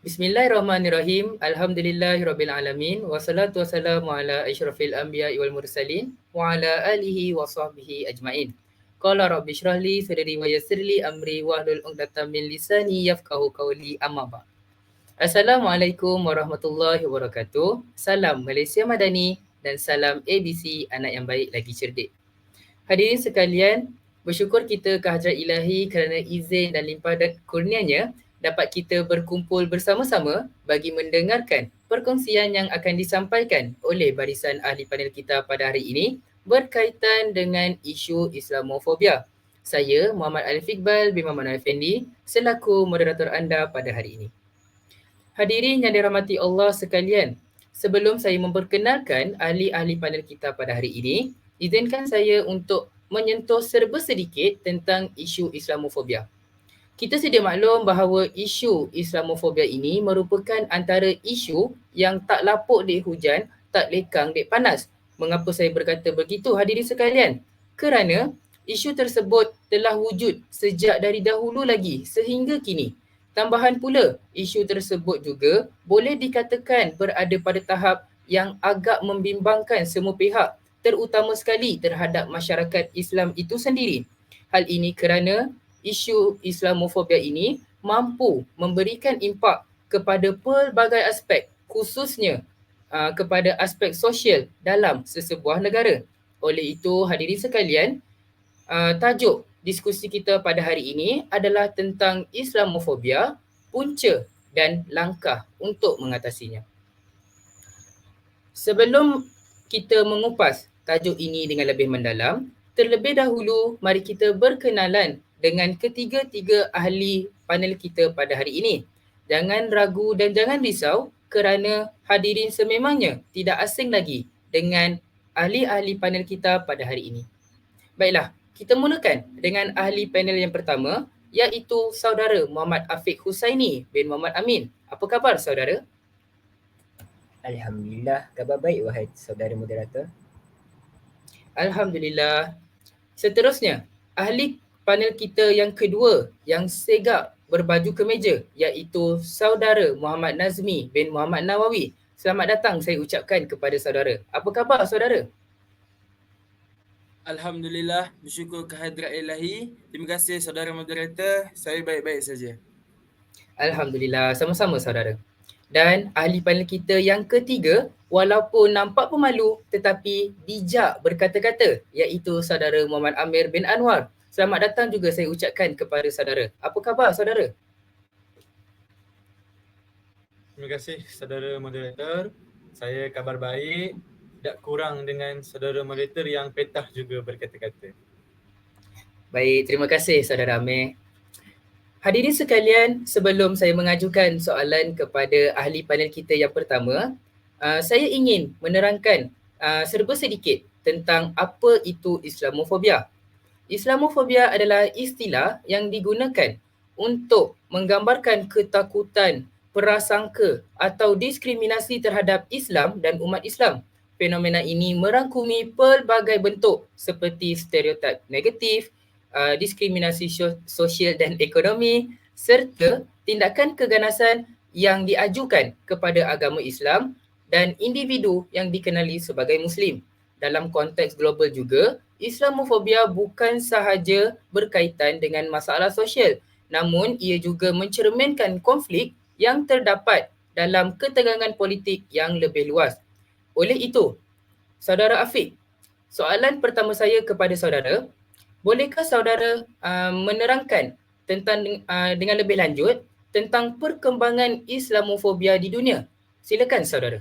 Bismillahirrahmanirrahim. Alhamdulillahirabbil alamin. Wassalatu wassalamu ala asyrafil anbiya'i wal mursalin wa ala alihi wa sahbihi ajmain. Qala rabbi shrah li sadri wa yassir li amri wahlul 'uqdatam min lisani yafqahu qawli amma ba'd. Assalamualaikum warahmatullahi wabarakatuh. Salam Malaysia Madani dan salam ABC anak yang baik lagi cerdik. Hadirin sekalian, bersyukur kita ke Hadrat Ilahi kerana izin dan limpah kurnianya dapat kita berkumpul bersama-sama bagi mendengarkan perkongsian yang akan disampaikan oleh barisan ahli panel kita pada hari ini berkaitan dengan isu Islamofobia. Saya Muhammad Alif Iqbal bin Muhammad Effendi selaku moderator anda pada hari ini. Hadirin yang dirahmati Allah sekalian, sebelum saya memperkenalkan ahli-ahli panel kita pada hari ini, izinkan saya untuk menyentuh serba sedikit tentang isu Islamofobia. Kita sedia maklum bahawa isu Islamofobia ini merupakan antara isu yang tak lapuk dek hujan, tak lekang dek panas. Mengapa saya berkata begitu hadirin sekalian? Kerana isu tersebut telah wujud sejak dari dahulu lagi sehingga kini. Tambahan pula, isu tersebut juga boleh dikatakan berada pada tahap yang agak membimbangkan semua pihak, terutama sekali terhadap masyarakat Islam itu sendiri. Hal ini kerana isu Islamofobia ini mampu memberikan impak kepada pelbagai aspek, khususnya kepada aspek sosial dalam sesebuah negara. Oleh itu, hadirin sekalian, tajuk diskusi kita pada hari ini adalah tentang Islamofobia, punca dan langkah untuk mengatasinya. Sebelum kita mengupas tajuk ini dengan lebih mendalam, terlebih dahulu mari kita berkenalan dengan ketiga-tiga ahli panel kita pada hari ini. Jangan ragu dan jangan risau kerana hadirin sememangnya tidak asing lagi dengan ahli-ahli panel kita pada hari ini. Baiklah, kita mulakan dengan ahli panel yang pertama iaitu saudara Muhammad Afiq Husaini bin Muhammad Amin. Apa khabar saudara? Alhamdulillah, khabar baik wahai saudara moderator. Alhamdulillah. Seterusnya, ahli panel kita yang kedua yang segak berbaju kemeja iaitu saudara Muhammad Nazmi bin Muhammad Nawawi. Selamat datang saya ucapkan kepada saudara. Apa khabar saudara? Alhamdulillah, bersyukur kehadrat Ilahi. Terima kasih saudara moderator, saya baik-baik saja. Alhamdulillah, sama-sama saudara. Dan ahli panel kita yang ketiga, walaupun nampak pemalu tetapi bijak berkata-kata iaitu saudara Muhammad Amir bin Anwar. Selamat datang juga saya ucapkan kepada saudara. Apa khabar saudara? Terima kasih saudara moderator. Saya kabar baik. Tak kurang dengan saudara moderator yang petah juga berkata-kata. Baik, terima kasih saudara Amir. Hadirin sekalian, sebelum saya mengajukan soalan kepada ahli panel kita yang pertama, saya ingin menerangkan serba sedikit tentang apa itu Islamofobia. Islamofobia adalah istilah yang digunakan untuk menggambarkan ketakutan, prasangka atau diskriminasi terhadap Islam dan umat Islam. Fenomena ini merangkumi pelbagai bentuk seperti stereotip negatif, diskriminasi sosial dan ekonomi serta tindakan keganasan yang diajukan kepada agama Islam dan individu yang dikenali sebagai Muslim. Dalam konteks global juga, Islamofobia bukan sahaja berkaitan dengan masalah sosial, namun ia juga mencerminkan konflik yang terdapat dalam ketegangan politik yang lebih luas. Oleh itu, saudara Afiq, soalan pertama saya kepada saudara, bolehkah saudara menerangkan tentang dengan lebih lanjut tentang perkembangan Islamofobia di dunia? Silakan saudara.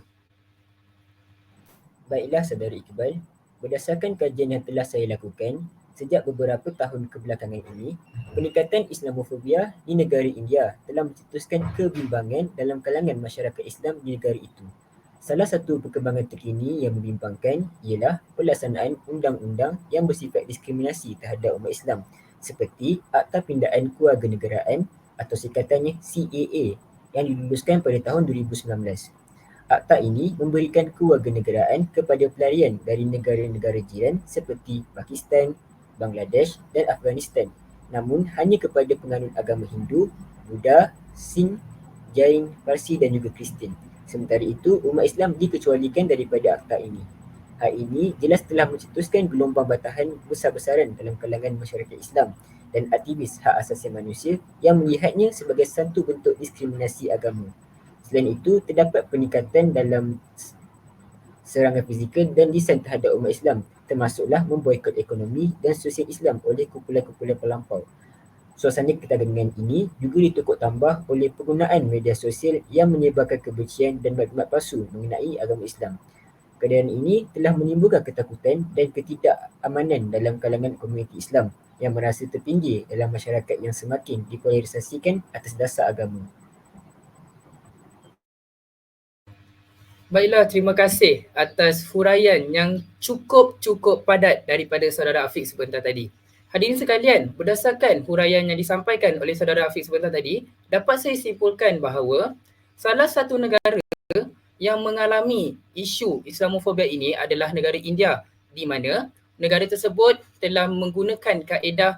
Baiklah saudara Iqbal, berdasarkan kajian yang telah saya lakukan, sejak beberapa tahun kebelakangan ini, peningkatan Islamofobia di negara India telah mencetuskan kebimbangan dalam kalangan masyarakat Islam di negara itu. Salah satu perkembangan terkini yang membimbangkan ialah pelaksanaan undang-undang yang bersifat diskriminasi terhadap umat Islam seperti Akta Pindaan Kewarganegaraan atau singkatannya CAA yang diluluskan pada tahun 2019. Akta ini memberikan kewarganegaraan kepada pelarian dari negara-negara jiran seperti Pakistan, Bangladesh dan Afghanistan, namun hanya kepada penganut agama Hindu, Buddha, Sikh Jain, Parsi dan juga Kristian. Sementara itu, umat Islam dikecualikan daripada akta ini. Hal ini jelas telah mencetuskan gelombang batahan besar-besaran dalam kalangan masyarakat Islam dan aktivis hak asasi manusia yang melihatnya sebagai satu bentuk diskriminasi agama. Selain itu, terdapat peningkatan dalam serangan fizikal dan lisan terhadap umat Islam, termasuklah memboikot ekonomi dan sosial Islam oleh kumpulan-kumpulan pelampau. Suasana ketegangan ini juga ditokok tambah oleh penggunaan media sosial yang menyebarkan kebencian dan maklumat palsu mengenai agama Islam. Keadaan ini telah menimbulkan ketakutan dan ketidakamanan dalam kalangan komuniti Islam yang merasa terpinggir dalam masyarakat yang semakin dipolarisasikan atas dasar agama. Baiklah, terima kasih atas huraian yang cukup padat daripada saudara Afiq sebentar tadi. Hadirin sekalian, berdasarkan huraian yang disampaikan oleh saudara Afiq sebentar tadi, dapat saya simpulkan bahawa salah satu negara yang mengalami isu Islamofobia ini adalah negara India, di mana negara tersebut telah menggunakan kaedah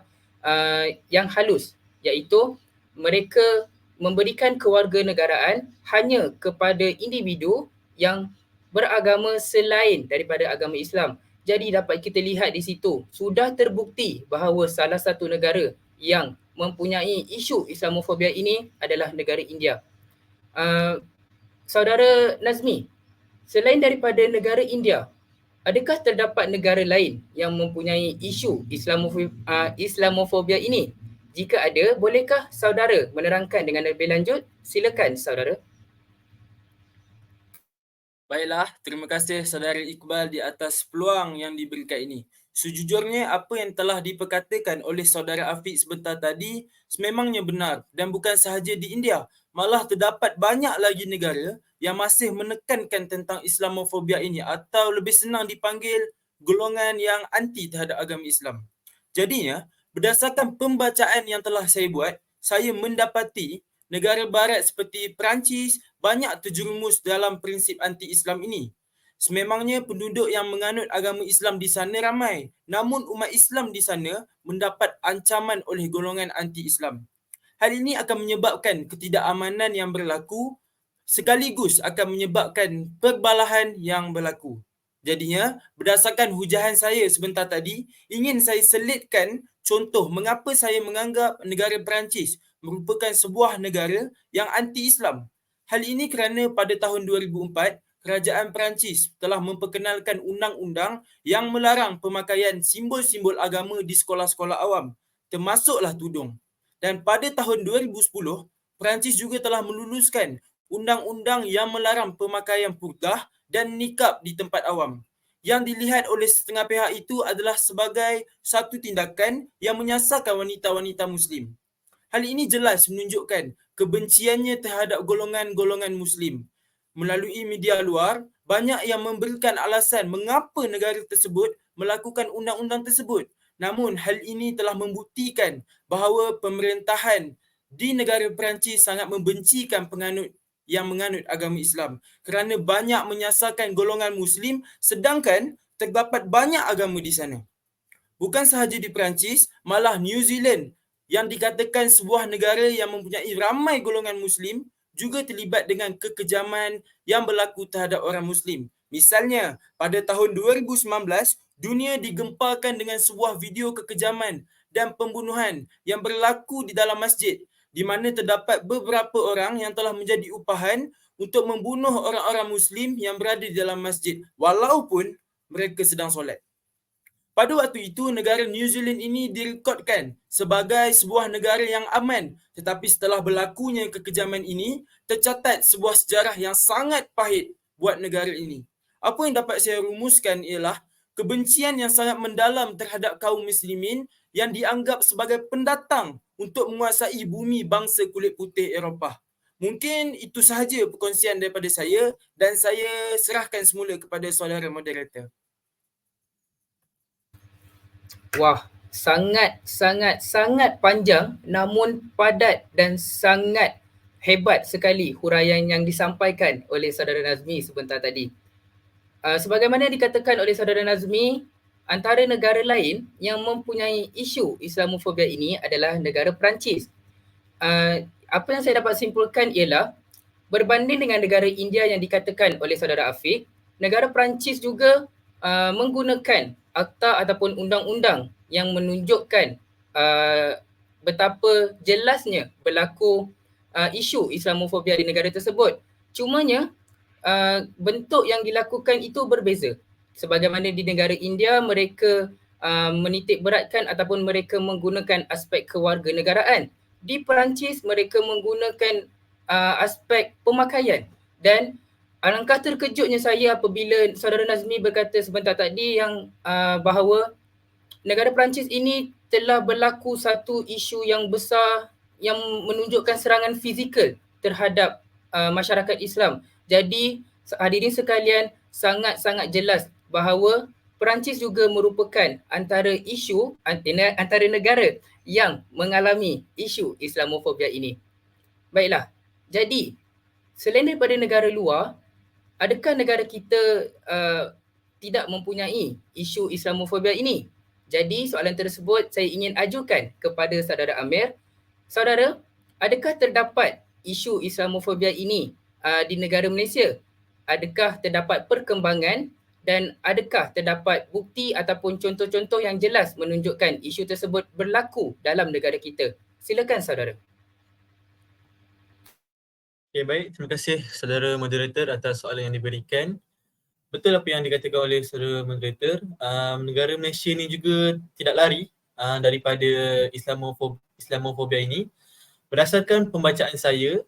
yang halus, iaitu mereka memberikan kewarganegaraan hanya kepada individu yang beragama selain daripada agama Islam. Jadi dapat kita lihat di situ, sudah terbukti bahawa salah satu negara yang mempunyai isu Islamofobia ini adalah negara India. Saudara Nazmi, selain daripada negara India, adakah terdapat negara lain yang mempunyai isu Islamofobia ini? Jika ada, bolehkah saudara menerangkan dengan lebih lanjut? Silakan saudara. Baiklah, terima kasih saudara Iqbal di atas peluang yang diberikan ini. Sejujurnya apa yang telah diperkatakan oleh saudara Afiq sebentar tadi sememangnya benar dan bukan sahaja di India. Malah terdapat banyak lagi negara yang masih menekankan tentang Islamofobia ini atau lebih senang dipanggil golongan yang anti terhadap agama Islam. Jadinya, berdasarkan pembacaan yang telah saya buat, saya mendapati negara barat seperti Perancis banyak terjerumus dalam prinsip anti-Islam ini. Sememangnya penduduk yang menganut agama Islam di sana ramai, namun umat Islam di sana mendapat ancaman oleh golongan anti-Islam. Hal ini akan menyebabkan ketidakamanan yang berlaku sekaligus akan menyebabkan perbalahan yang berlaku. Jadinya, berdasarkan hujahan saya sebentar tadi, ingin saya selitkan contoh mengapa saya menganggap negara Perancis merupakan sebuah negara yang anti-Islam. Hal ini kerana pada tahun 2004, kerajaan Perancis telah memperkenalkan undang-undang yang melarang pemakaian simbol-simbol agama di sekolah-sekolah awam, termasuklah tudung. Dan pada tahun 2010, Perancis juga telah meluluskan undang-undang yang melarang pemakaian purdah dan nikab di tempat awam. Yang dilihat oleh setengah pihak itu adalah sebagai satu tindakan yang menyasarkan wanita-wanita Muslim. Hal ini jelas menunjukkan kebenciannya terhadap golongan-golongan Muslim. Melalui media luar, banyak yang memberikan alasan mengapa negara tersebut melakukan undang-undang tersebut. Namun hal ini telah membuktikan bahawa pemerintahan di negara Perancis sangat membencikan penganut yang menganut agama Islam kerana banyak menyasarkan golongan Muslim sedangkan terdapat banyak agama di sana. Bukan sahaja di Perancis, malah New Zealand yang dikatakan sebuah negara yang mempunyai ramai golongan Muslim juga terlibat dengan kekejaman yang berlaku terhadap orang Muslim. Misalnya, pada tahun 2019, dunia digemparkan dengan sebuah video kekejaman dan pembunuhan yang berlaku di dalam masjid, di mana terdapat beberapa orang yang telah menjadi upahan untuk membunuh orang-orang Muslim yang berada di dalam masjid, walaupun mereka sedang solat. Pada waktu itu, negara New Zealand ini direkodkan sebagai sebuah negara yang aman. Tetapi setelah berlakunya kekejaman ini, tercatat sebuah sejarah yang sangat pahit buat negara ini. Apa yang dapat saya rumuskan ialah kebencian yang sangat mendalam terhadap kaum muslimin yang dianggap sebagai pendatang untuk menguasai bumi bangsa kulit putih Eropah. Mungkin itu sahaja perkongsian daripada saya dan saya serahkan semula kepada saudara moderator. Wah, sangat panjang namun padat dan sangat hebat sekali huraian yang disampaikan oleh saudara Nazmi sebentar tadi. Sebagaimana dikatakan oleh saudara Nazmi, antara negara lain yang mempunyai isu Islamofobia ini adalah negara Perancis. Apa yang saya dapat simpulkan ialah Berbanding dengan negara India yang dikatakan oleh saudara Afiq, negara Perancis juga menggunakan akta ataupun undang-undang yang menunjukkan betapa jelasnya berlaku isu Islamofobia di negara tersebut. Cumanya bentuk yang dilakukan itu berbeza. Sebagaimana di negara India, mereka menitik beratkan ataupun mereka menggunakan aspek kewarganegaraan. Di Perancis, mereka menggunakan aspek pemakaian. Dan alangkah terkejutnya saya apabila saudara Nazmi berkata sebentar tadi yang bahawa negara Perancis ini telah berlaku satu isu yang besar yang menunjukkan serangan fizikal terhadap masyarakat Islam. Jadi hadirin sekalian, sangat-sangat jelas bahawa Perancis juga merupakan antara negara yang mengalami isu Islamofobia ini. Baiklah, jadi selain daripada negara luar, adakah negara kita tidak mempunyai isu Islamofobia ini? Jadi soalan tersebut saya ingin ajukan kepada saudara Amir. Saudara, adakah terdapat isu Islamofobia ini di negara Malaysia? Adakah terdapat perkembangan dan adakah terdapat bukti ataupun contoh-contoh yang jelas menunjukkan isu tersebut berlaku dalam negara kita? Silakan saudara. Okay, baik. Terima kasih saudara moderator atas soalan yang diberikan. Betul apa yang dikatakan oleh saudara moderator. Negara Malaysia ni juga tidak lari daripada Islamofobia ini. Berdasarkan pembacaan saya,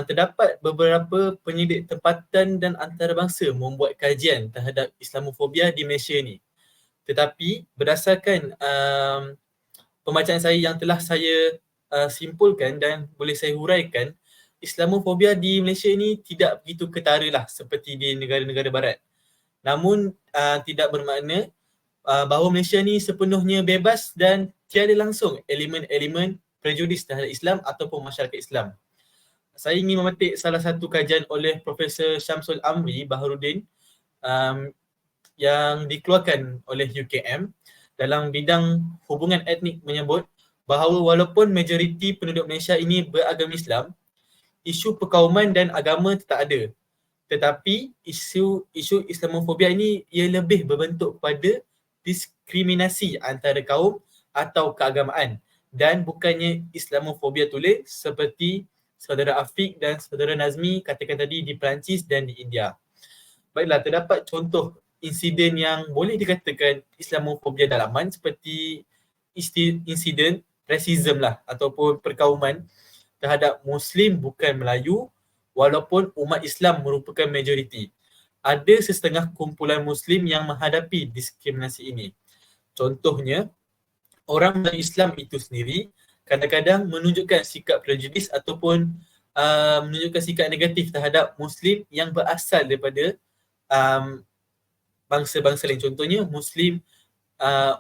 terdapat beberapa penyidik tempatan dan antarabangsa membuat kajian terhadap Islamofobia di Malaysia ni. Tetapi berdasarkan pembacaan saya yang telah saya simpulkan dan boleh saya huraikan, Islamofobia di Malaysia ni tidak begitu ketara lah seperti di negara-negara barat. Namun tidak bermakna bahawa Malaysia ni sepenuhnya bebas dan tiada langsung elemen-elemen prejudis terhadap Islam ataupun masyarakat Islam. Saya ingin memetik salah satu kajian oleh Profesor Syamsul Amri Baharudin yang dikeluarkan oleh UKM dalam bidang hubungan etnik menyebut bahawa walaupun majoriti penduduk Malaysia ini beragama Islam, isu perkauman dan agama tetap ada. Tetapi isu Islamofobia ini ia lebih berbentuk pada diskriminasi antara kaum atau keagamaan dan bukannya Islamofobia tulis seperti saudara Afiq dan saudara Nazmi katakan tadi di Perancis dan di India. Baiklah, terdapat contoh insiden yang boleh dikatakan Islamofobia dalaman seperti insiden racism lah ataupun perkauman terhadap Muslim bukan Melayu walaupun umat Islam merupakan majoriti. Ada sesetengah kumpulan Muslim yang menghadapi diskriminasi ini. Contohnya, orang Melayu Islam itu sendiri kadang-kadang menunjukkan sikap prejudis ataupun menunjukkan sikap negatif terhadap Muslim yang berasal daripada bangsa-bangsa lain. Contohnya, Muslim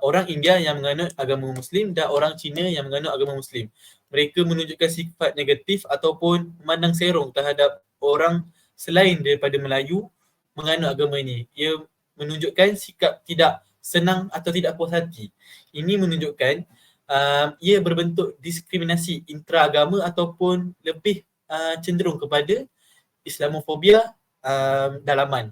orang India yang menganut agama Muslim dan orang Cina yang menganut agama Muslim. Mereka menunjukkan sifat negatif ataupun memandang serong terhadap orang selain daripada Melayu menganut agama ini. Ia menunjukkan sikap tidak senang atau tidak puas hati. Ini menunjukkan ia berbentuk diskriminasi intraagama ataupun lebih cenderung kepada Islamofobia dalaman.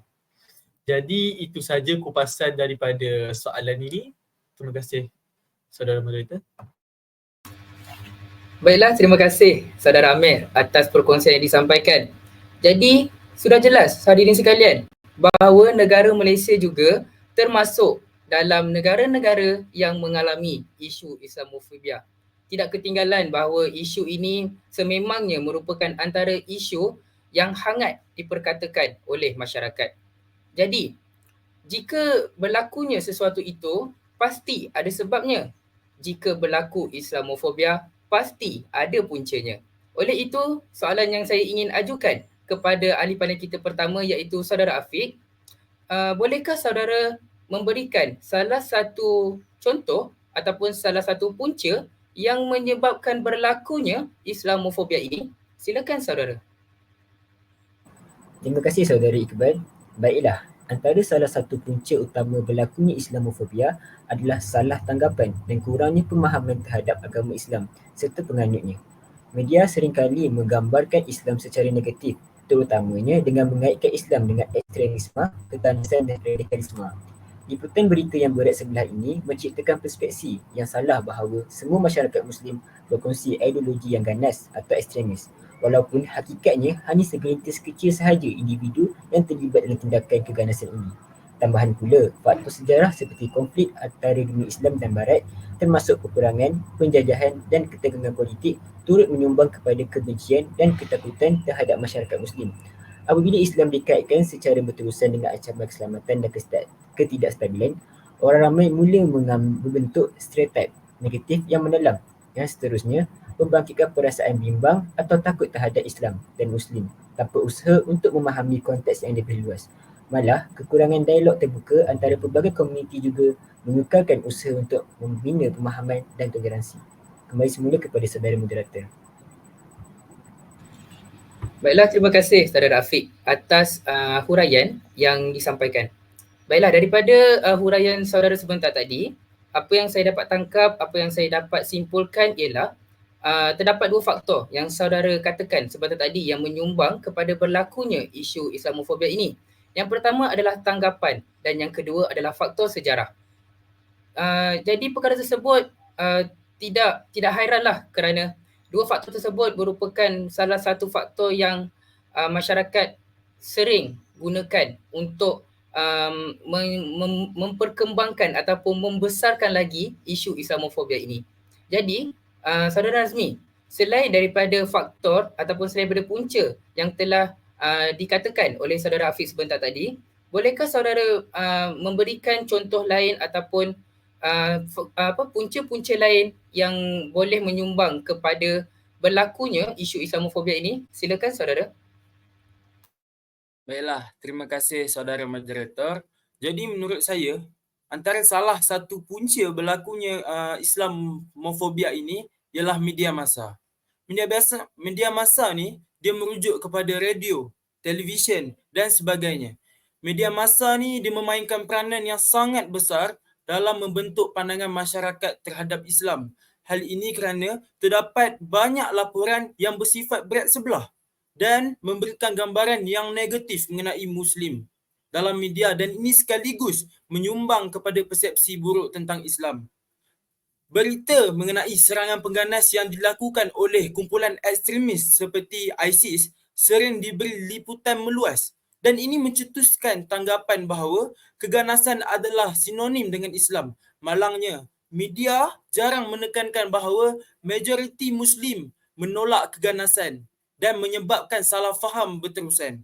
Jadi itu saja kupasan daripada soalan ini. Terima kasih saudara moderator. Baiklah, terima kasih saudara Amir atas perkongsian yang disampaikan. Jadi sudah jelas hadirin sekalian bahawa negara Malaysia juga termasuk dalam negara-negara yang mengalami isu Islamofobia. Tidak ketinggalan bahawa isu ini sememangnya merupakan antara isu yang hangat diperkatakan oleh masyarakat. Jadi, jika berlakunya sesuatu itu, pasti ada sebabnya. Jika berlaku Islamofobia, pasti ada puncanya. Oleh itu, soalan yang saya ingin ajukan kepada ahli panel kita pertama iaitu saudara Afiq, bolehkah saudara memberikan salah satu contoh ataupun salah satu punca yang menyebabkan berlakunya Islamofobia ini? Silakan saudara. Terima kasih saudara Iqbal. Baiklah, antara salah satu punca utama berlakunya Islamofobia adalah salah tanggapan dan kurangnya pemahaman terhadap agama Islam serta penganutnya. Media seringkali menggambarkan Islam secara negatif, terutamanya dengan mengaitkan Islam dengan ekstremisme, keganasan dan radikalisme. Liputan berita yang berat sebelah ini menciptakan perspektif yang salah bahawa semua masyarakat Muslim berkongsi ideologi yang ganas atau ekstremis, walaupun hakikatnya hanya segelintir kecil sahaja individu yang terlibat dalam tindakan keganasan ini. Tambahan pula, faktor sejarah seperti konflik antara dunia Islam dan Barat, termasuk peperangan, penjajahan dan ketegangan politik turut menyumbang kepada kebencian dan ketakutan terhadap masyarakat Muslim. Apabila Islam dikaitkan secara berterusan dengan ancaman keselamatan dan ketidakstabilan, orang ramai mula membentuk stereotip negatif yang mendalam, yang seterusnya membangkitkan perasaan bimbang atau takut terhadap Islam dan Muslim tanpa usaha untuk memahami konteks yang lebih luas. Malah, kekurangan dialog terbuka antara pelbagai komuniti juga mengekalkan usaha untuk membina pemahaman dan toleransi. Kembali semula kepada saudara moderator. Baiklah, terima kasih saudara Afiq atas huraian yang disampaikan. Baiklah, daripada huraian saudara sebentar tadi, apa yang saya dapat tangkap, apa yang saya dapat simpulkan ialah terdapat dua faktor yang saudara katakan sebentar tadi yang menyumbang kepada berlakunya isu Islamofobia ini. Yang pertama adalah tanggapan dan yang kedua adalah faktor sejarah. Jadi perkara tersebut tidak hairanlah kerana dua faktor tersebut merupakan salah satu faktor yang masyarakat sering gunakan untuk memperkembangkan ataupun membesarkan lagi isu Islamofobia ini. Jadi, saudara Nazmi, selain daripada faktor ataupun selain daripada punca yang telah dikatakan oleh saudara Hafiz sebentar tadi, bolehkah saudara memberikan contoh lain ataupun punca-punca lain yang boleh menyumbang kepada berlakunya isu Islamofobia ini? Silakan saudara. Baiklah, terima kasih saudara moderator. Jadi menurut saya, antara salah satu punca berlakunya Islamofobia ini ialah media massa. Media massa ni dia merujuk kepada radio, televisyen dan sebagainya. Media massa ni dia memainkan peranan yang sangat besar dalam membentuk pandangan masyarakat terhadap Islam. Hal ini kerana terdapat banyak laporan yang bersifat berat sebelah dan memberikan gambaran yang negatif mengenai Muslim dalam media dan ini sekaligus menyumbang kepada persepsi buruk tentang Islam. Berita mengenai serangan pengganas yang dilakukan oleh kumpulan ekstremis seperti ISIS sering diberi liputan meluas dan ini mencetuskan tanggapan bahawa keganasan adalah sinonim dengan Islam. Malangnya, media jarang menekankan bahawa majoriti Muslim menolak keganasan dan menyebabkan salah faham berterusan.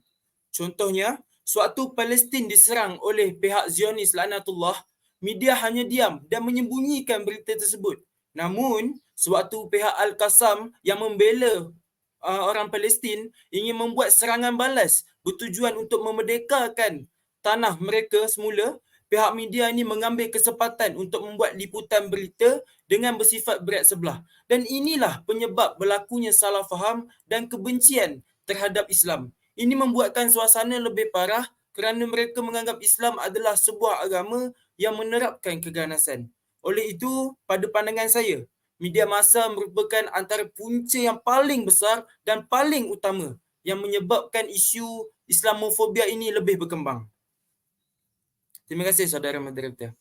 Contohnya, sewaktu Palestin diserang oleh pihak Zionis laknatullah, media hanya diam dan menyembunyikan berita tersebut. Namun, sewaktu pihak Al-Qassam yang membela orang Palestin ingin membuat serangan balas bertujuan untuk memerdekakan tanah mereka semula, pihak media ini mengambil kesempatan untuk membuat liputan berita dengan bersifat berat sebelah. Dan inilah penyebab berlakunya salah faham dan kebencian terhadap Islam. Ini membuatkan suasana lebih parah kerana mereka menganggap Islam adalah sebuah agama yang menerapkan keganasan. Oleh itu, pada pandangan saya, media massa merupakan antara punca yang paling besar dan paling utama yang menyebabkan isu Islamofobia ini lebih berkembang. Terima kasih saudara moderator.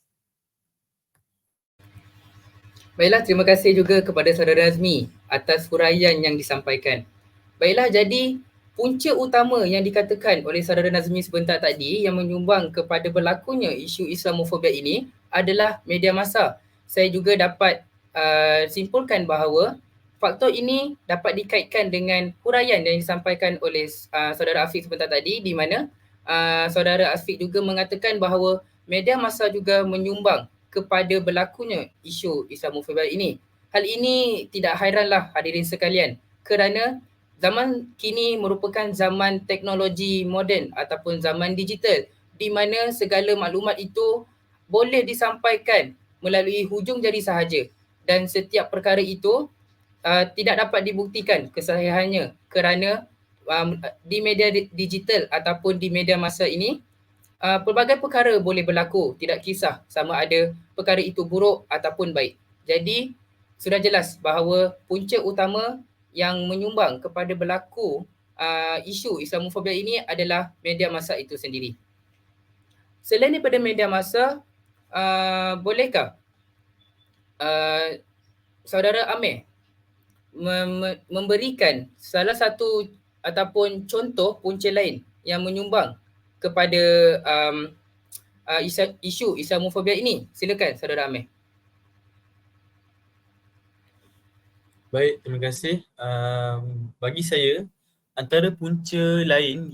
Baiklah, terima kasih juga kepada saudara Nazmi atas huraian yang disampaikan. Baiklah, jadi punca utama yang dikatakan oleh saudara Nazmi sebentar tadi yang menyumbang kepada berlakunya isu Islamofobia ini adalah media massa. Saya juga dapat simpulkan bahawa faktor ini dapat dikaitkan dengan huraian yang disampaikan oleh saudara Afiq sebentar tadi di mana saudara Afiq juga mengatakan bahawa media massa juga menyumbang kepada berlakunya isu Islamofobia ini. Hal ini tidak hairanlah hadirin sekalian kerana zaman kini merupakan zaman teknologi moden ataupun zaman digital di mana segala maklumat itu boleh disampaikan melalui hujung jari sahaja dan setiap perkara itu tidak dapat dibuktikan kesahihannya kerana di media digital ataupun di media massa ini pelbagai perkara boleh berlaku, tidak kisah sama ada perkara itu buruk ataupun baik. Jadi sudah jelas bahawa punca utama yang menyumbang kepada berlaku isu Islamofobia ini adalah media massa itu sendiri. Selain daripada media massa, bolehkah saudara Amir memberikan salah satu ataupun contoh punca lain yang menyumbang kepada isu Islamofobia ini? Silakan saudara Amir. Baik, terima kasih. Bagi saya, antara punca lain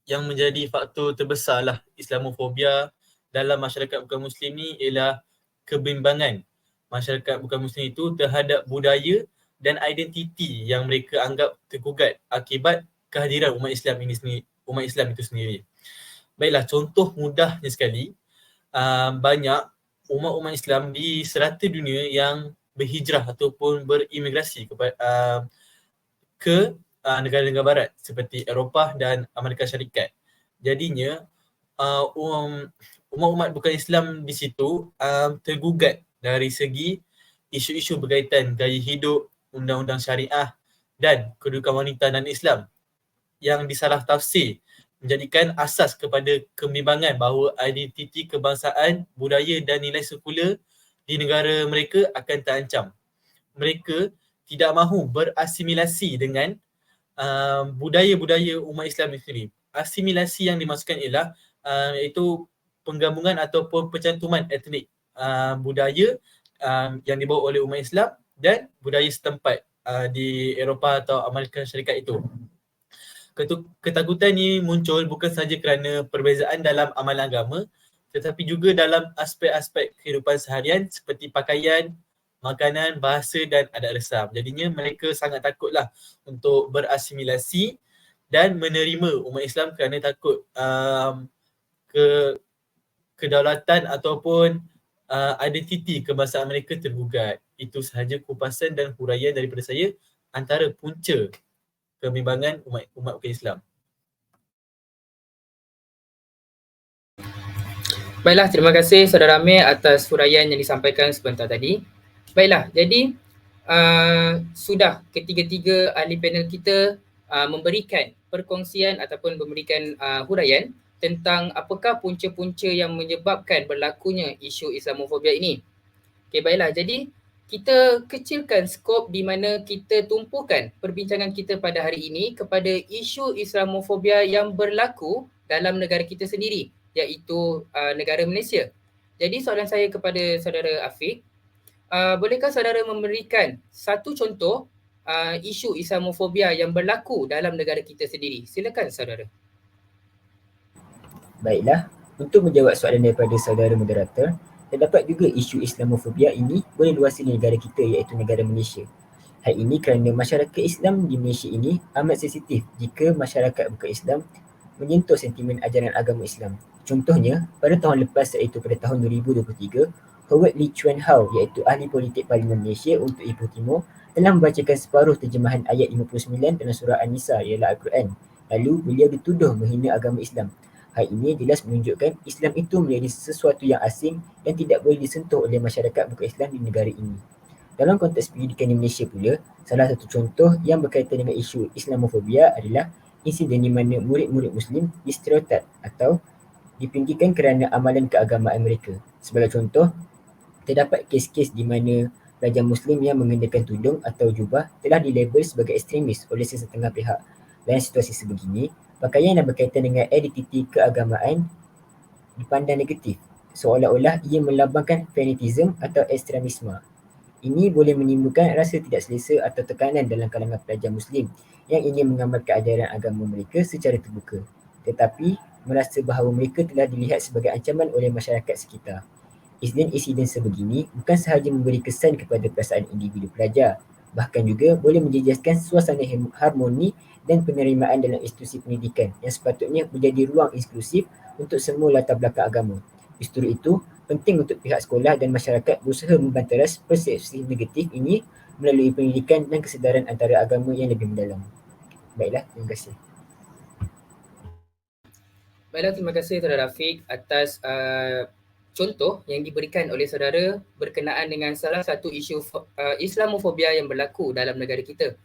yang menjadi faktor terbesarlah Islamofobia dalam masyarakat bukan Muslim ni ialah kebimbangan masyarakat bukan Muslim itu terhadap budaya dan identiti yang mereka anggap tergugat akibat kehadiran umat Islam itu sendiri. Baiklah, contoh mudahnya sekali, banyak umat-umat Islam di serata dunia yang berhijrah ataupun berimigrasi ke negara-negara barat seperti Eropah dan Amerika Syarikat. Jadinya umat-umat bukan Islam di situ tergugat dari segi isu-isu berkaitan gaya hidup, undang-undang syariah dan kedudukan wanita dan Islam yang disalah tafsir menjadikan asas kepada kebimbangan bahawa identiti kebangsaan, budaya dan nilai sekular di negara mereka akan terancam. Mereka tidak mahu berasimilasi dengan budaya-budaya umat Islam itu sendiri. Asimilasi yang dimaksudkan ialah iaitu penggabungan ataupun pencantuman etnik budaya yang dibawa oleh umat Islam dan budaya setempat di Eropah atau Amerika Syarikat itu. Ketakutan ini muncul bukan sahaja kerana perbezaan dalam amalan agama, tetapi juga dalam aspek-aspek kehidupan seharian seperti pakaian, makanan, bahasa dan adat resam. Jadinya mereka sangat takutlah untuk berasimilasi dan menerima umat Islam kerana takut kedaulatan ataupun identiti kebangsaan mereka tergugat. Itu sahaja kupasan dan huraian daripada saya antara punca kebimbangan umat bukan Islam. Baiklah, terima kasih saudara Amir atas huraian yang disampaikan sebentar tadi. Baiklah, jadi sudah ketiga-tiga ahli panel kita memberikan perkongsian ataupun memberikan huraian tentang apakah punca-punca yang menyebabkan berlakunya isu Islamofobia ini. Okey, baiklah. Jadi kita kecilkan skop di mana kita tumpukan perbincangan kita pada hari ini kepada isu Islamofobia yang berlaku dalam negara kita sendiri, iaitu negara Malaysia. Jadi soalan saya kepada saudara Afiq, bolehkah saudara memberikan satu contoh isu Islamofobia yang berlaku dalam negara kita sendiri? Silakan saudara. Baiklah, untuk menjawab soalan daripada saudara moderator, terdapat juga isu Islamofobia ini boleh luas di negara kita iaitu negara Malaysia. Hal ini kerana masyarakat Islam di Malaysia ini amat sensitif jika masyarakat bukan Islam menyentuh sentimen ajaran agama Islam. Contohnya, pada tahun lepas iaitu pada tahun 2023, Howard Lee Chuan Hao iaitu ahli politik Parlimen Malaysia untuk Ipoh Timur telah membacakan separuh terjemahan ayat 59 dalam surah An-Nisa ialah Al-Quran. Lalu beliau dituduh menghina agama Islam. Hal ini jelas menunjukkan Islam itu menjadi sesuatu yang asing dan tidak boleh disentuh oleh masyarakat bukan Islam di negara ini. Dalam konteks pendidikan di Malaysia pula, salah satu contoh yang berkaitan dengan isu Islamofobia adalah insiden di mana murid-murid Muslim distereotip atau dipinggikan kerana amalan keagamaan mereka. Sebagai contoh, terdapat kes-kes di mana pelajar Muslim yang mengenakan tudung atau jubah telah dilabel sebagai ekstremis oleh sesetengah pihak. Dalam situasi sebegini, pakaian yang berkaitan dengan identiti keagamaan dipandang negatif, seolah-olah ia melambangkan fanatisme atau ekstremisme. Ini boleh menimbulkan rasa tidak selesa atau tekanan dalam kalangan pelajar Muslim yang ingin mengamalkan ajaran agama mereka secara terbuka, tetapi merasa bahawa mereka telah dilihat sebagai ancaman oleh masyarakat sekitar. Insiden-insiden sebegini bukan sahaja memberi kesan kepada perasaan individu pelajar, bahkan juga boleh menjejaskan suasana harmoni dan penerimaan dalam institusi pendidikan yang sepatutnya menjadi ruang inklusif untuk semua latar belakang agama. Justru itu, penting untuk pihak sekolah dan masyarakat berusaha membantaras persepsi negatif ini melalui pendidikan dan kesedaran antara agama yang lebih mendalam. Baiklah, terima kasih. Baiklah, terima kasih saudara Afiq atas contoh yang diberikan oleh saudara berkenaan dengan salah satu isu Islamofobia yang berlaku dalam negara kita.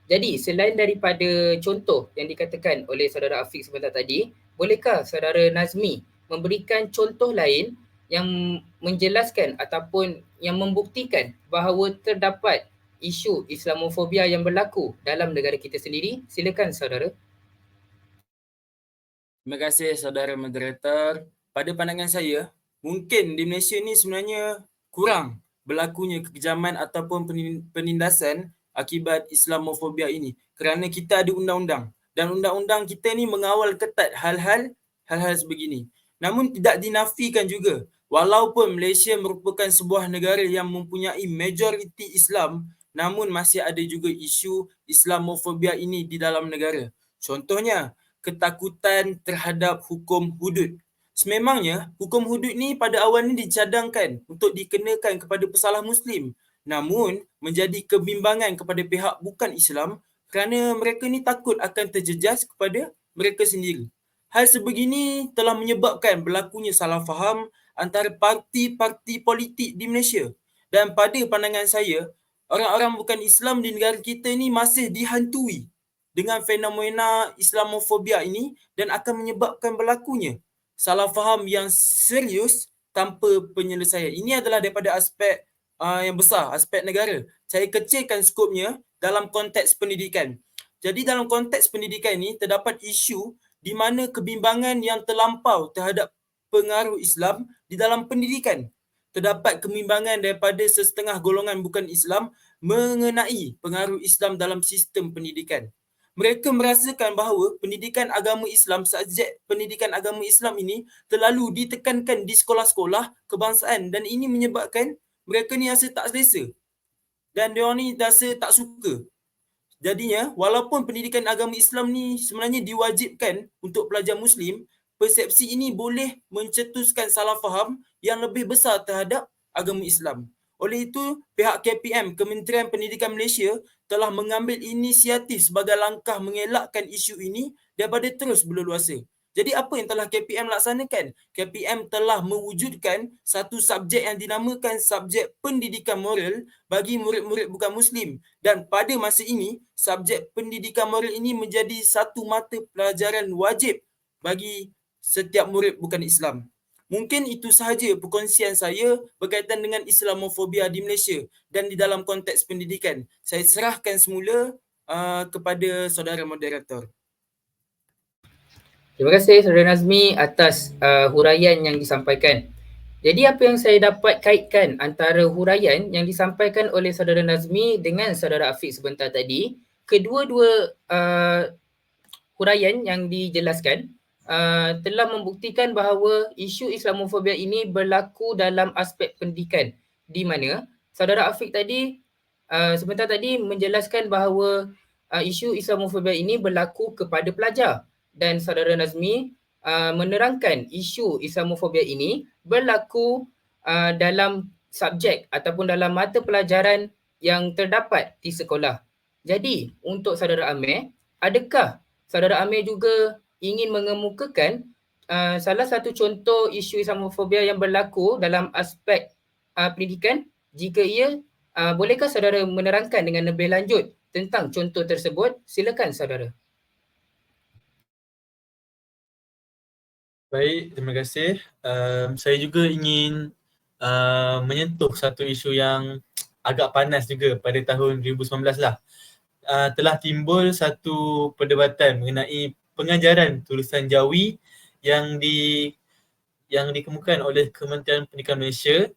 Jadi selain daripada contoh yang dikatakan oleh saudara Afiq sebentar tadi, bolehkah saudara Nazmi memberikan contoh lain yang menjelaskan ataupun yang membuktikan bahawa terdapat isu Islamofobia yang berlaku dalam negara kita sendiri? Silakan saudara. Terima kasih saudara moderator. Pada pandangan saya, mungkin di Malaysia ni sebenarnya kurang berlakunya kekejaman ataupun penindasan akibat Islamofobia ini. Kerana kita ada undang-undang dan undang-undang kita ni mengawal ketat hal-hal sebegini. Namun tidak dinafikan juga, walaupun Malaysia merupakan sebuah negara yang mempunyai majoriti Islam, namun masih ada juga isu Islamofobia ini di dalam negara. Contohnya, ketakutan terhadap hukum hudud. Sememangnya, hukum hudud ni pada awalnya dicadangkan untuk dikenakan kepada pesalah Muslim. Namun, menjadi kebimbangan kepada pihak bukan Islam kerana mereka ni takut akan terjejas kepada mereka sendiri. Hal sebegini telah menyebabkan berlakunya salah faham antara parti-parti politik di Malaysia. Dan pada pandangan saya, orang-orang bukan Islam di negara kita ni masih dihantui dengan fenomena Islamofobia ini dan akan menyebabkan berlakunya salah faham yang serius tanpa penyelesaian. Ini adalah daripada aspek yang besar, aspek negara. Saya kecilkan skopnya dalam konteks pendidikan. Jadi dalam konteks pendidikan ini terdapat isu di mana kebimbangan yang terlampau terhadap pengaruh Islam di dalam pendidikan. Terdapat kebimbangan daripada sesetengah golongan bukan Islam mengenai pengaruh Islam dalam sistem pendidikan. Mereka merasakan bahawa pendidikan agama Islam, subjek pendidikan agama Islam ini terlalu ditekankan di sekolah-sekolah kebangsaan dan ini menyebabkan mereka ni rasa tak selesa dan diorang ni rasa tak suka. Jadinya, walaupun pendidikan agama Islam ni sebenarnya diwajibkan untuk pelajar Muslim, persepsi ini boleh mencetuskan salah faham yang lebih besar terhadap agama Islam. Oleh itu, pihak KPM, Kementerian Pendidikan Malaysia, telah mengambil inisiatif sebagai langkah mengelakkan isu ini daripada terus berleluasa. Jadi apa yang telah KPM laksanakan? KPM telah mewujudkan satu subjek yang dinamakan subjek pendidikan moral bagi murid-murid bukan Muslim. Dan pada masa ini, subjek pendidikan moral ini menjadi satu mata pelajaran wajib bagi setiap murid bukan Islam. Mungkin itu sahaja perkongsian saya berkaitan dengan Islamofobia di Malaysia dan di dalam konteks pendidikan. Saya serahkan semula kepada saudara moderator. Terima kasih saudara Nazmi atas huraian yang disampaikan. Jadi apa yang saya dapat kaitkan antara huraian yang disampaikan oleh saudara Nazmi dengan saudara Afiq sebentar tadi, kedua-dua huraian yang dijelaskan telah membuktikan bahawa isu Islamofobia ini berlaku dalam aspek pendidikan, di mana saudara Afiq tadi sebentar tadi menjelaskan bahawa isu Islamofobia ini berlaku kepada pelajar dan saudara Nazmi menerangkan isu Islamofobia ini berlaku dalam subjek ataupun dalam mata pelajaran yang terdapat di sekolah. Jadi untuk saudara Amir, adakah saudara Amir juga ingin mengemukakan salah satu contoh isu Islamofobia yang berlaku dalam aspek pendidikan? Jika ia, bolehkah saudara menerangkan dengan lebih lanjut tentang contoh tersebut? Silakan saudara. Baik, terima kasih. Saya juga ingin menyentuh satu isu yang agak panas juga pada tahun 2019 lah. Telah timbul satu perdebatan mengenai pengajaran tulisan Jawi yang dikemukakan oleh Kementerian Pendidikan Malaysia.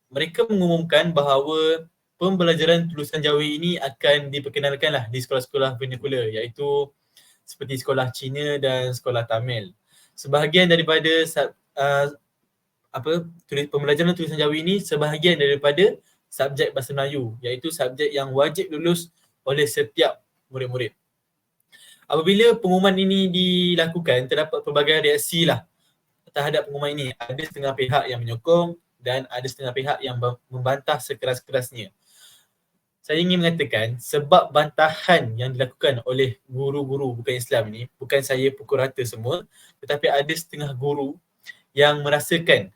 Mereka mengumumkan bahawa pembelajaran tulisan Jawi ini akan diperkenalkanlah di sekolah-sekolah vernacular, iaitu seperti sekolah Cina dan sekolah Tamil. Sebahagian daripada pembelajaran tulisan Jawi ini sebahagian daripada subjek Bahasa Melayu, iaitu subjek yang wajib lulus oleh setiap murid-murid. Apabila pengumuman ini dilakukan, terdapat pelbagai reaksi lah terhadap pengumuman ini. Ada setengah pihak yang menyokong dan ada setengah pihak yang membantah sekeras-kerasnya. Saya ingin mengatakan sebab bantahan yang dilakukan oleh guru-guru bukan Islam ini, bukan saya pukul rata semua, tetapi ada setengah guru yang merasakan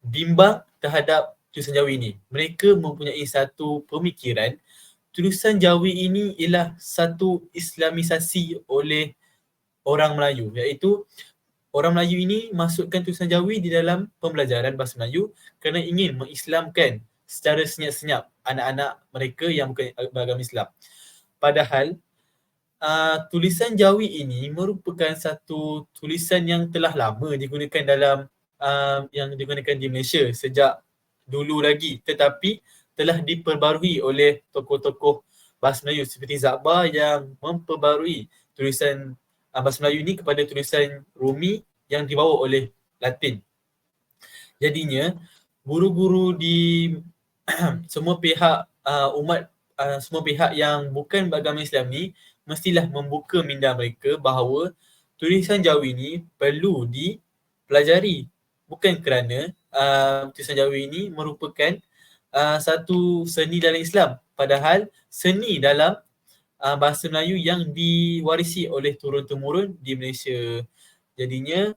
bimbang terhadap tulisan Jawi ini. Mereka mempunyai satu pemikiran tulisan Jawi ini ialah satu islamisasi oleh orang Melayu, iaitu orang Melayu ini masukkan tulisan Jawi di dalam pembelajaran bahasa Melayu kerana ingin mengislamkan secara senyap-senyap anak-anak mereka yang bukan beragama Islam. Padahal tulisan Jawi ini merupakan satu tulisan yang telah lama digunakan dalam yang digunakan di Malaysia sejak dulu lagi, tetapi telah diperbarui oleh tokoh-tokoh bahasa Melayu seperti Zakbar yang memperbarui tulisan bahasa Melayu ini kepada tulisan Rumi yang dibawa oleh Latin. Jadinya guru-guru di semua pihak semua pihak yang bukan beragama Islam ni mestilah membuka minda mereka bahawa tulisan Jawi ni perlu dipelajari, bukan kerana tulisan Jawi ini merupakan satu seni dalam Islam, padahal seni dalam bahasa Melayu yang diwarisi oleh turun-temurun di Malaysia. Jadinya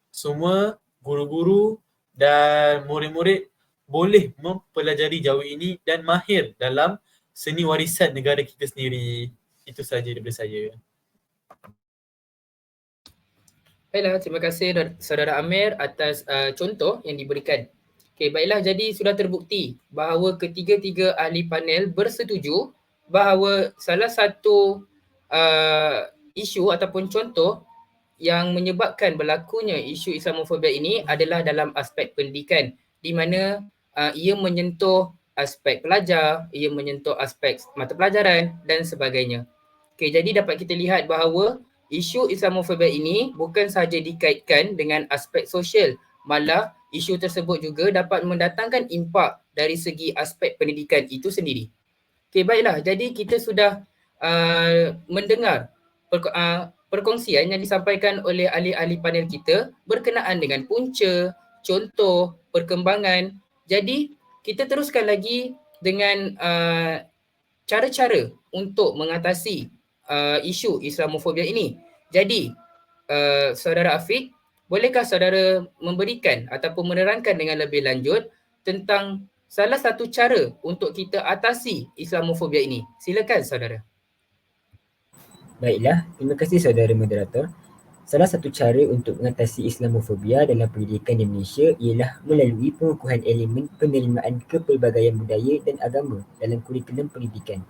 semua guru-guru dan murid-murid boleh mempelajari Jawi ini dan mahir dalam seni warisan negara kita sendiri. Itu sahaja daripada saya. Baiklah, terima kasih Saudara Amir atas contoh yang diberikan. Okey, baiklah, jadi sudah terbukti bahawa ketiga-tiga ahli panel bersetuju bahawa salah satu isu ataupun contoh yang menyebabkan berlakunya isu Islamofobia ini adalah dalam aspek pendidikan, di mana ia menyentuh aspek pelajar, ia menyentuh aspek mata pelajaran dan sebagainya. Okey, jadi dapat kita lihat bahawa isu Islamofobia ini bukan sahaja dikaitkan dengan aspek sosial, malah isu tersebut juga dapat mendatangkan impak dari segi aspek pendidikan itu sendiri. Okey, baiklah, jadi kita sudah mendengar perkongsian yang disampaikan oleh ahli-ahli panel kita berkenaan dengan punca, contoh, perkembangan. Jadi kita teruskan lagi dengan cara-cara untuk mengatasi isu Islamofobia ini. Jadi Saudara Afiq, bolehkah saudara memberikan ataupun menerangkan dengan lebih lanjut tentang salah satu cara untuk kita atasi Islamofobia ini? Silakan saudara. Baiklah, terima kasih saudara moderator. Salah satu cara untuk mengatasi Islamofobia dalam pendidikan di Malaysia ialah melalui pengukuhan elemen penerimaan kepelbagaian budaya dan agama dalam kurikulum pendidikan.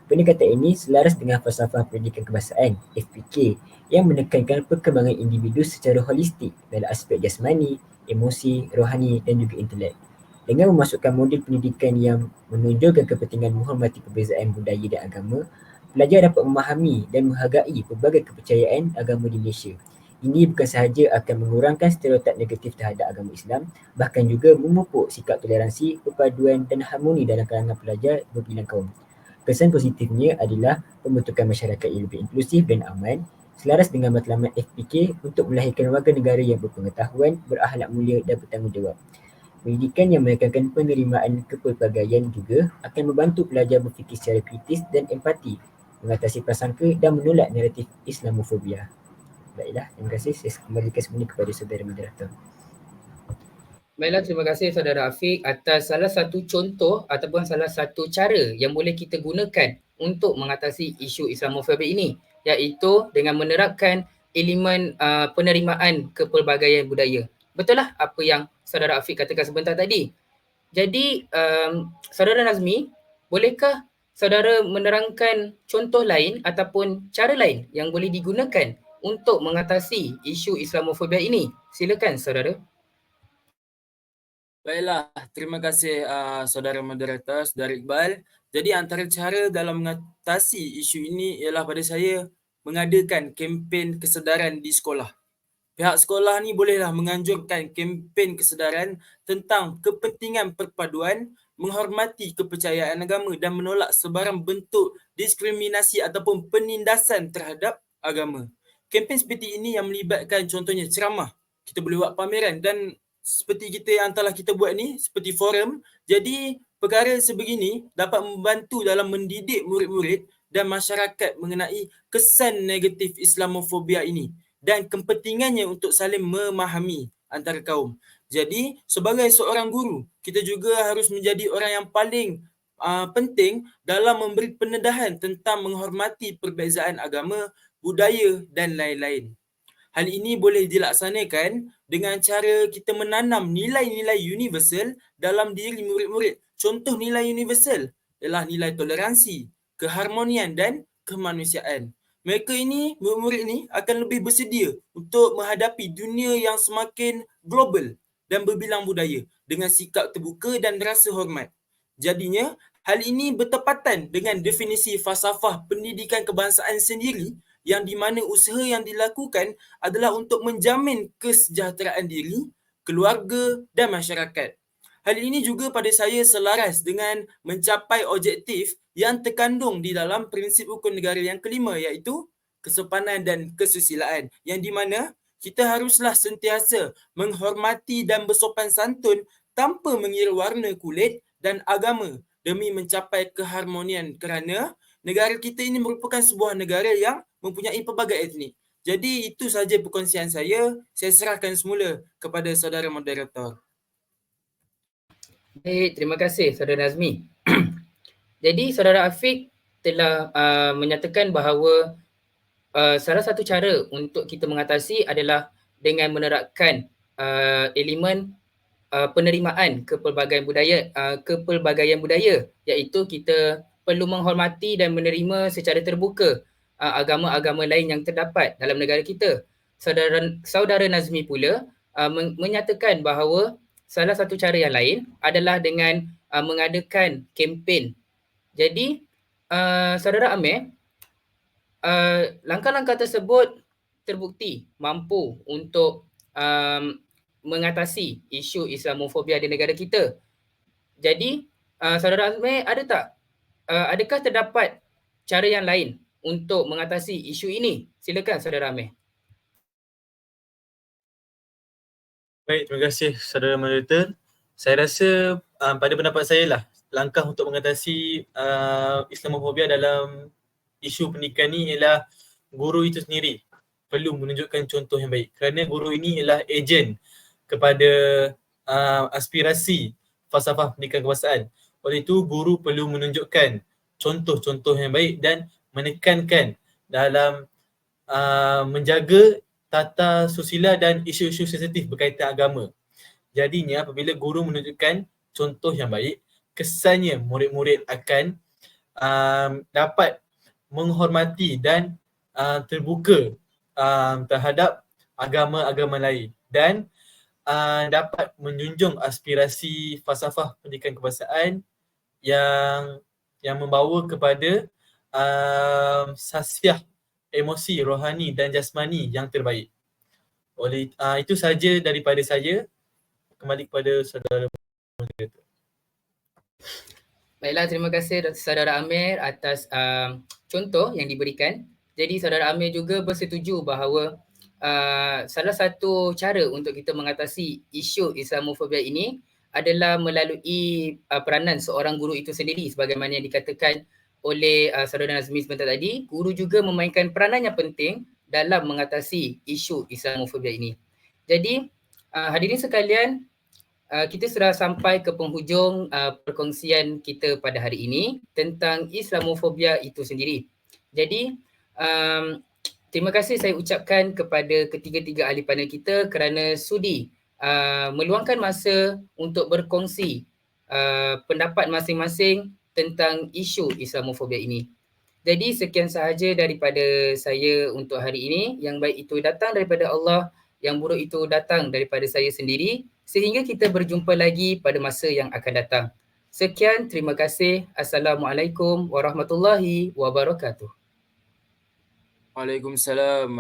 Pendekatan ini selaras dengan falsafah pendidikan kebangsaan (FPK) yang menekankan perkembangan individu secara holistik dalam aspek jasmani, emosi, rohani dan juga intelek. Dengan memasukkan model pendidikan yang menonjolkan kepentingan menghormati perbezaan budaya dan agama, pelajar dapat memahami dan menghargai pelbagai kepercayaan agama di Malaysia. Ini bukan sahaja akan mengurangkan stereotip negatif terhadap agama Islam, bahkan juga memupuk sikap toleransi, perpaduan dan harmoni dalam kalangan pelajar berbilang kaum. Kesan positifnya adalah pembentukan masyarakat yang lebih inklusif dan aman, selaras dengan matlamat FPK untuk melahirkan warga negara yang berpengetahuan, berakhlak mulia dan bertanggungjawab. Pendidikan yang menekankan penerimaan kepelbagaian juga akan membantu pelajar berfikir secara kritis dan empati, mengatasi prasangka dan menolak naratif Islamofobia. Baiklah, terima kasih. Saya kembalikan semula kepada saudara moderator. Baiklah, terima kasih saudara Afiq atas salah satu contoh ataupun salah satu cara yang boleh kita gunakan untuk mengatasi isu Islamofobia ini, iaitu dengan menerapkan elemen penerimaan kepelbagaian budaya. Betul lah apa yang saudara Afiq katakan sebentar tadi. Jadi saudara Nazmi, bolehkah saudara menerangkan contoh lain ataupun cara lain yang boleh digunakan untuk mengatasi isu Islamofobia ini? Silakan saudara. Baiklah, terima kasih saudara moderator, saudara Iqbal. Jadi antara cara dalam mengatasi isu ini ialah pada saya mengadakan kempen kesedaran di sekolah. Pihak sekolah ni bolehlah menganjurkan kempen kesedaran tentang kepentingan perpaduan, menghormati kepercayaan agama dan menolak sebarang bentuk diskriminasi ataupun penindasan terhadap agama. Kempen seperti ini yang melibatkan contohnya ceramah, kita boleh buat pameran dan seperti kita yang telah kita buat ni, seperti forum. Jadi perkara sebegini dapat membantu dalam mendidik murid-murid dan masyarakat mengenai kesan negatif Islamofobia ini dan kepentingannya untuk saling memahami antara kaum. Jadi, sebagai seorang guru, kita juga harus menjadi orang yang paling penting dalam memberi pendedahan tentang menghormati perbezaan agama, budaya dan lain-lain. Hal ini boleh dilaksanakan dengan cara kita menanam nilai-nilai universal dalam diri murid-murid. Contoh nilai universal ialah nilai toleransi, keharmonian dan kemanusiaan. Mereka ini, murid-murid ini akan lebih bersedia untuk menghadapi dunia yang semakin global dan berbilang budaya dengan sikap terbuka dan rasa hormat. Jadinya, hal ini bertepatan dengan definisi falsafah pendidikan kebangsaan sendiri yang di mana usaha yang dilakukan adalah untuk menjamin kesejahteraan diri, keluarga dan masyarakat. Hal ini juga pada saya selaras dengan mencapai objektif yang terkandung di dalam prinsip hukum negara yang kelima iaitu kesopanan dan kesusilaan yang di mana kita haruslah sentiasa menghormati dan bersopan santun tanpa mengira warna kulit dan agama demi mencapai keharmonian kerana negara kita ini merupakan sebuah negara yang mempunyai pelbagai etnik. Jadi itu sahaja perkongsian saya. Saya serahkan semula kepada saudara moderator. Baik, terima kasih Saudara Nazmi. Jadi Saudara Afiq telah menyatakan bahawa salah satu cara untuk kita mengatasi adalah dengan menerapkan elemen penerimaan kepelbagaian budaya, iaitu kita perlu menghormati dan menerima secara terbuka agama-agama lain yang terdapat dalam negara kita. Saudara Nazmi pula menyatakan bahawa salah satu cara yang lain adalah dengan mengadakan kempen. Jadi Saudara Amir, langkah-langkah tersebut terbukti mampu untuk mengatasi isu Islamofobia di negara kita. Jadi, Saudara Amir, adakah terdapat cara yang lain untuk mengatasi isu ini? Silakan Saudara Amir. Baik, terima kasih saudara moderator. Saya rasa pada pendapat saya lah, langkah untuk mengatasi Islamofobia dalam isu pendidikan ni ialah guru itu sendiri perlu menunjukkan contoh yang baik kerana guru ini ialah ejen kepada aspirasi falsafah pendidikan kebangsaan. Oleh itu, guru perlu menunjukkan contoh-contoh yang baik dan menekankan dalam menjaga tata susila dan isu-isu sensitif berkaitan agama. Jadinya apabila guru menunjukkan contoh yang baik, kesannya murid-murid akan dapat menghormati dan terbuka terhadap agama-agama lain dan dapat menjunjung aspirasi falsafah pendidikan kebangsaan yang membawa kepada sasiah emosi rohani dan jasmani yang terbaik. Oleh itu sahaja daripada saya. Kembali kepada saudara moderator. Baiklah, terima kasih Saudara Amir atas contoh yang diberikan. Jadi Saudara Amir juga bersetuju bahawa salah satu cara untuk kita mengatasi isu Islamofobia ini adalah melalui peranan seorang guru itu sendiri, sebagaimana yang dikatakan oleh Saudara Nazmi sebentar tadi. Guru juga memainkan peranan yang penting dalam mengatasi isu Islamofobia ini. Jadi hadirin sekalian, kita sudah sampai ke penghujung perkongsian kita pada hari ini tentang Islamofobia itu sendiri. Jadi terima kasih saya ucapkan kepada ketiga-tiga ahli panel kita kerana sudi meluangkan masa untuk berkongsi pendapat masing-masing tentang isu Islamofobia ini. Jadi sekian sahaja daripada saya untuk hari ini. Yang baik itu datang daripada Allah, yang buruk itu datang daripada saya sendiri. Sehingga kita berjumpa lagi pada masa yang akan datang. Sekian, terima kasih. Assalamualaikum warahmatullahi wabarakatuh. Waalaikumsalam.